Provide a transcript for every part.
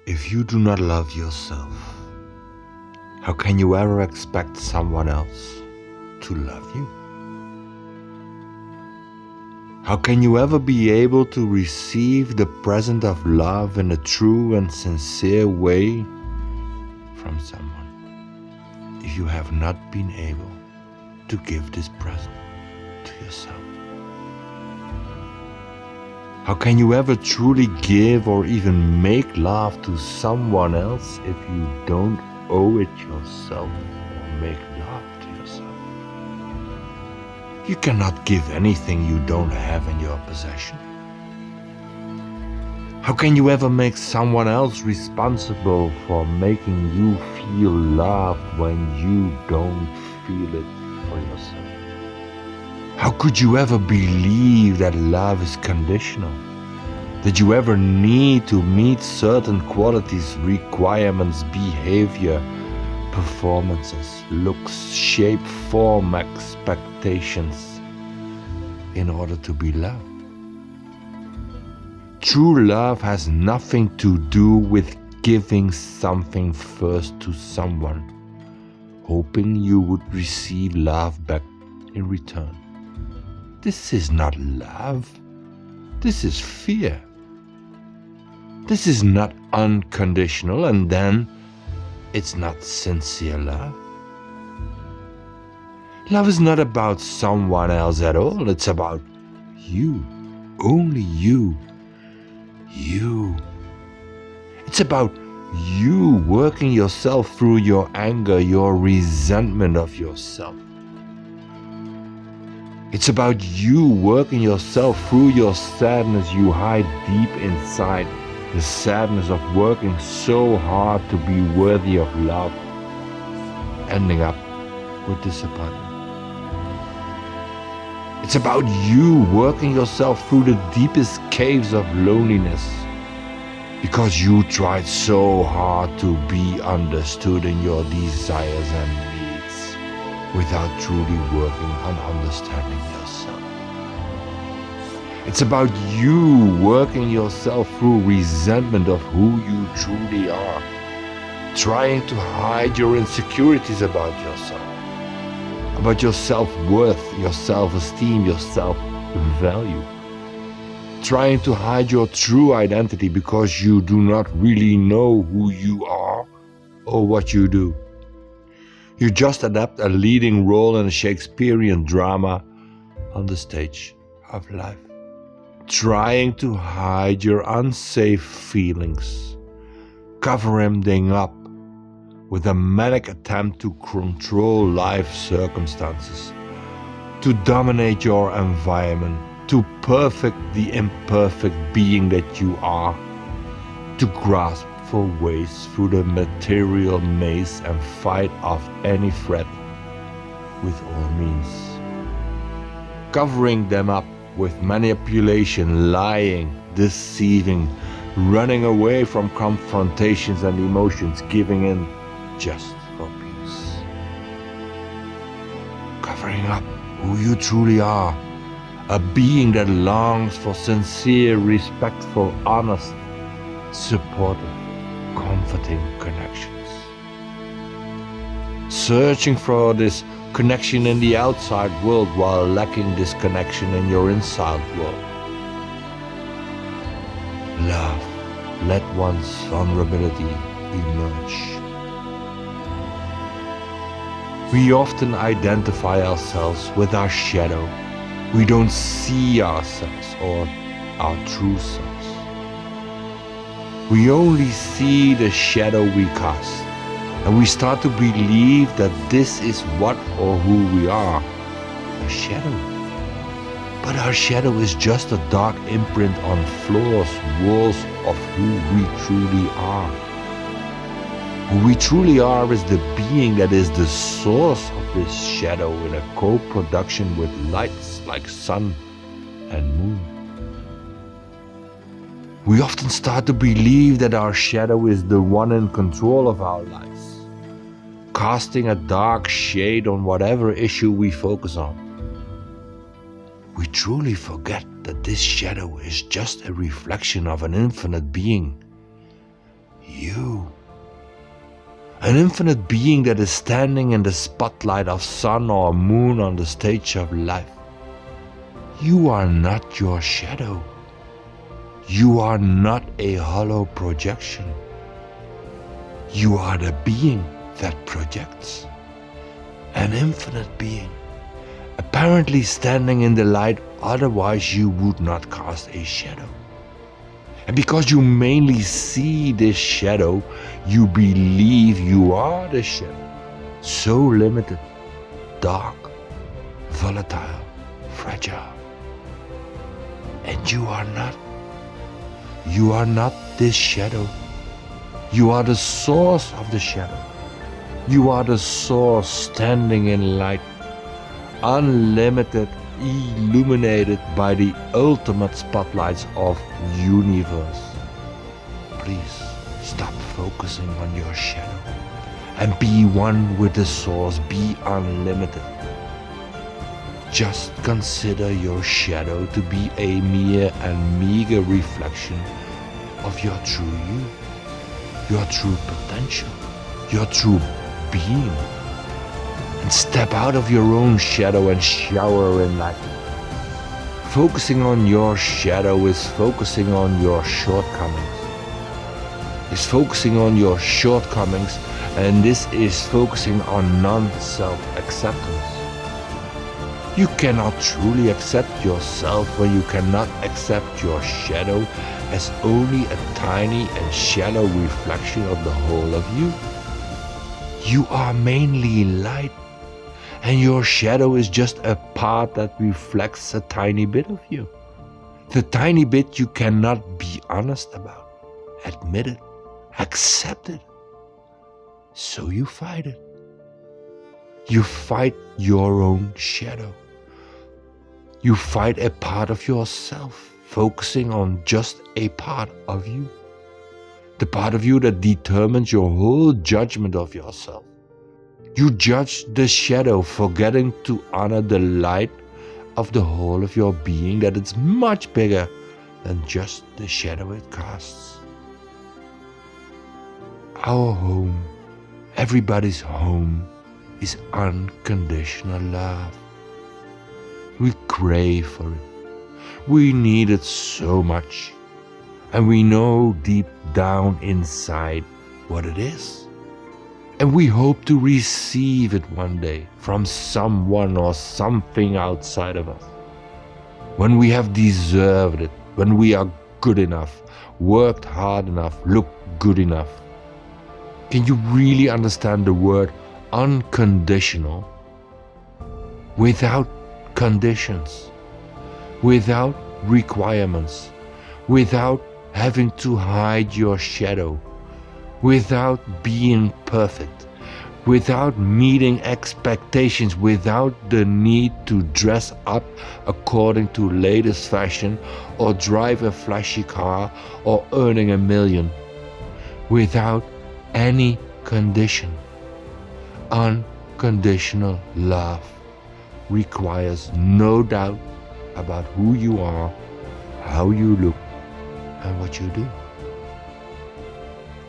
If you do not love yourself, how can you ever expect someone else to love you? How can you ever be able to receive the present of love in a true and sincere way from someone if you have not been able to give this present to yourself? How can you ever truly give or even make love to someone else if you don't owe it yourself or make love to yourself? You cannot give anything you don't have in your possession. How can you ever make someone else responsible for making you feel loved when you don't feel it for yourself? How could you ever believe that love is conditional? That you ever need to meet certain qualities, requirements, behavior, performances, looks, shape, form, expectations in order to be loved? True love has nothing to do with giving something first to someone, hoping you would receive love back in return. This is not love. This is fear. This is not unconditional, and then it's not sincere love. Love is not about someone else at all. It's about you. Only you. You. It's about you working yourself through your anger, your resentment of yourself. It's about you working yourself through your sadness you hide deep inside. The sadness of working so hard to be worthy of love, ending up with disappointment. It's about you working yourself through the deepest caves of loneliness because you tried so hard to be understood in your desires and needs without truly working on understanding yourself. It's about you working yourself through resentment of who you truly are, trying to hide your insecurities about yourself, about your self-worth, your self-esteem, your self-value, trying to hide your true identity because you do not really know who you are or what you do. You just adapt a leading role in a Shakespearean drama on the stage of life, trying to hide your unsafe feelings, covering them up with a manic attempt to control life circumstances, to dominate your environment, to perfect the imperfect being that you are, to grasp for ways through the material maze and fight off any threat with all means. Covering them up with manipulation, lying, deceiving, running away from confrontations and emotions, giving in just for peace. Covering up who you truly are, a being that longs for sincere, respectful, honest, supportive, comforting connections. Searching for this connection in the outside world while lacking this connection in your inside world. Love, let one's vulnerability emerge. We often identify ourselves with our shadow. We don't see ourselves or our true selves. We only see the shadow we cast, and we start to believe that this is what or who we are, a shadow. But our shadow is just a dark imprint on floors, walls of who we truly are. Who we truly are is the being that is the source of this shadow in a co-production with lights like sun and moon. We often start to believe that our shadow is the one in control of our lives, casting a dark shade on whatever issue we focus on. We truly forget that this shadow is just a reflection of an infinite being, you. An infinite being that is standing in the spotlight of sun or moon on the stage of life. You are not your shadow. You are not a hollow projection. You are the being that projects. An infinite being, apparently standing in the light, otherwise you would not cast a shadow. And because you mainly see this shadow, you believe you are the shadow. So limited, dark, volatile, fragile. And you are not. You are not this shadow. You are the source of the shadow. You are the source standing in light, unlimited, illuminated by the ultimate spotlights of universe. Please stop focusing on your shadow and be one with the source. Be unlimited. Just consider your shadow to be a mere and meager reflection of your true you, your true potential, your true being. And step out of your own shadow and shower in light. Focusing on your shadow is focusing on your shortcomings. Is focusing on your shortcomings, and this is focusing on non-self-acceptance. You cannot truly accept yourself when you cannot accept your shadow as only a tiny and shallow reflection of the whole of you. You are mainly light, and your shadow is just a part that reflects a tiny bit of you. The tiny bit you cannot be honest about. Admit it. Accept it. So you fight it. You fight your own shadow. You fight a part of yourself, focusing on just a part of you. The part of you that determines your whole judgment of yourself. You judge the shadow, forgetting to honor the light of the whole of your being, that it's much bigger than just the shadow it casts. Our home, everybody's home, is unconditional love. We crave for it. We need it so much. And we know deep down inside what it is. And we hope to receive it one day from someone or something outside of us. When we have deserved it, when we are good enough, worked hard enough, looked good enough. Can you really understand the word unconditional? Without conditions, without requirements, without having to hide your shadow, without being perfect, without meeting expectations, without the need to dress up according to latest fashion or drive a flashy car or earning $1 million, without any condition. Unconditional love requires no doubt about who you are, how you look, and what you do.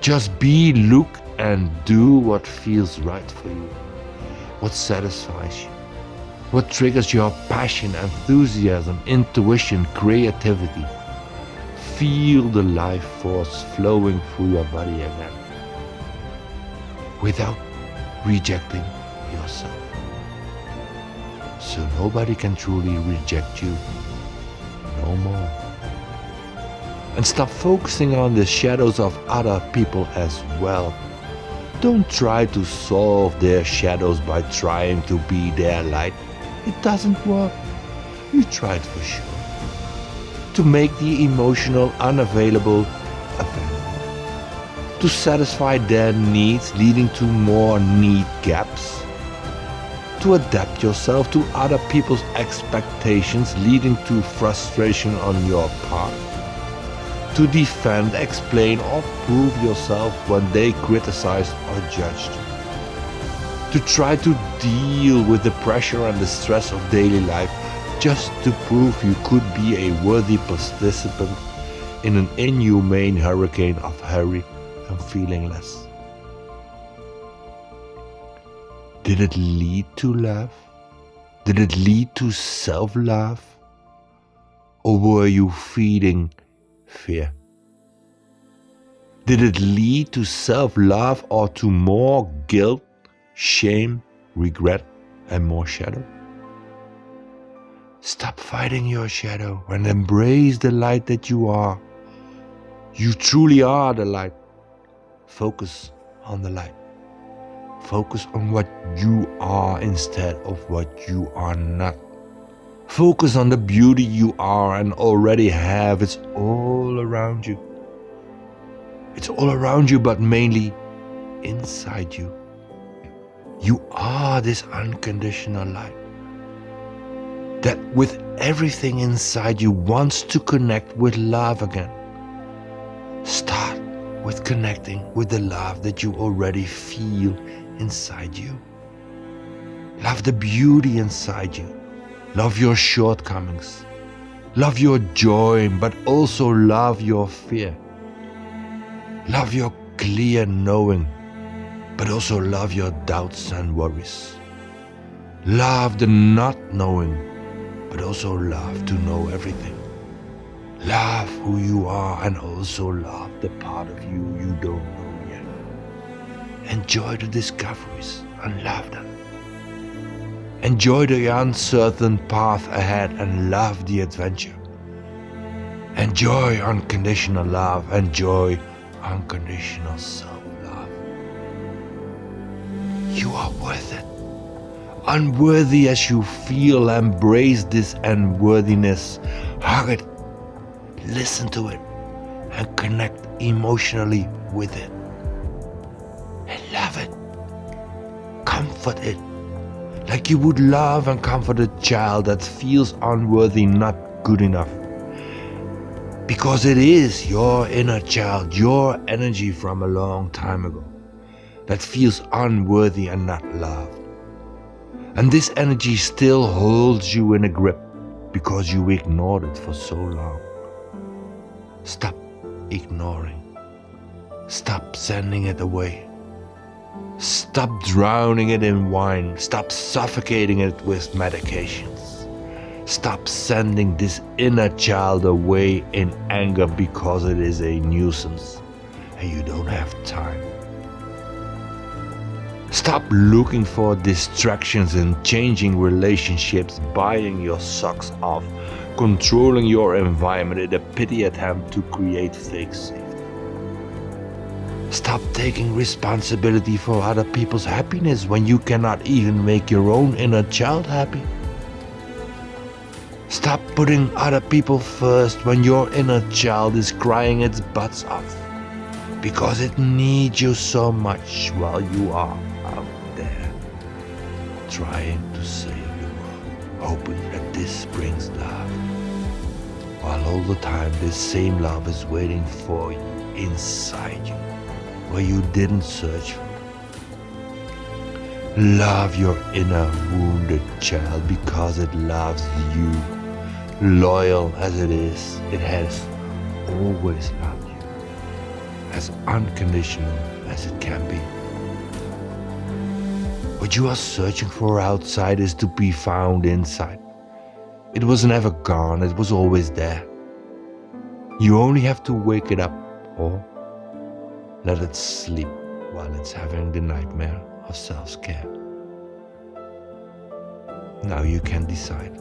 Just be, look, and do what feels right for you, what satisfies you, what triggers your passion, enthusiasm, intuition, creativity. Feel the life force flowing through your body again, without rejecting yourself. So nobody can truly reject you. No more. And stop focusing on the shadows of other people as well. Don't try to solve their shadows by trying to be their light. It doesn't work. You tried for sure. To make the emotional unavailable available. To satisfy their needs, leading to more need gaps. To adapt yourself to other people's expectations, leading to frustration on your part. To defend, explain, or prove yourself when they criticized or judged. To try to deal with the pressure and the stress of daily life just to prove you could be a worthy participant in an inhumane hurricane of hurry, and feeling less? Did it lead to love? Did it lead to self-love? Or were you feeding fear? Did it lead to self-love or to more guilt, shame, regret, and more shadow? Stop fighting your shadow and embrace the light that you are. You truly are the light. Focus on the light. Focus on what you are instead of what you are not. Focus on the beauty you are and already have. It's all around you. It's all around you, but mainly inside you. You are this unconditional light that with everything inside you wants to connect with love again. Start with connecting with the love that you already feel inside you. Love the beauty inside you. Love your shortcomings. Love your joy, but also love your fear. Love your clear knowing, but also love your doubts and worries. Love the not knowing, but also love to know everything. Love who you are and also love the part of you you don't know yet. Enjoy the discoveries and love them. Enjoy the uncertain path ahead and love the adventure. Enjoy unconditional love. Enjoy unconditional self-love. You are worth it. Unworthy as you feel, embrace this unworthiness. Hug it. Listen to it. And connect emotionally with it. And love it. Comfort it. Like you would love and comfort a child that feels unworthy, not good enough. Because it is your inner child, your energy from a long time ago, that feels unworthy and not loved. And this energy still holds you in a grip because you ignored it for so long. Stop ignoring. Stop sending it away. Stop drowning it in wine. Stop suffocating it with medications. Stop sending this inner child away in anger because it is a nuisance and you don't have time. Stop looking for distractions in changing relationships, buying your socks off, controlling your environment in a pity attempt to create fake safety. Stop taking responsibility for other people's happiness when you cannot even make your own inner child happy. Stop putting other people first when your inner child is crying its butts off because it needs you so much while you are out there trying to save the world, hoping that this brings love, while all the time this same love is waiting for you inside you where you didn't search for. Love your inner wounded child because it loves you. Loyal as it is, it has always loved you. As unconditional as it can be. What you are searching for outside is to be found inside. It was never gone, it was always there. You only have to wake it up or let it sleep while it's having the nightmare of self-care. Now you can decide.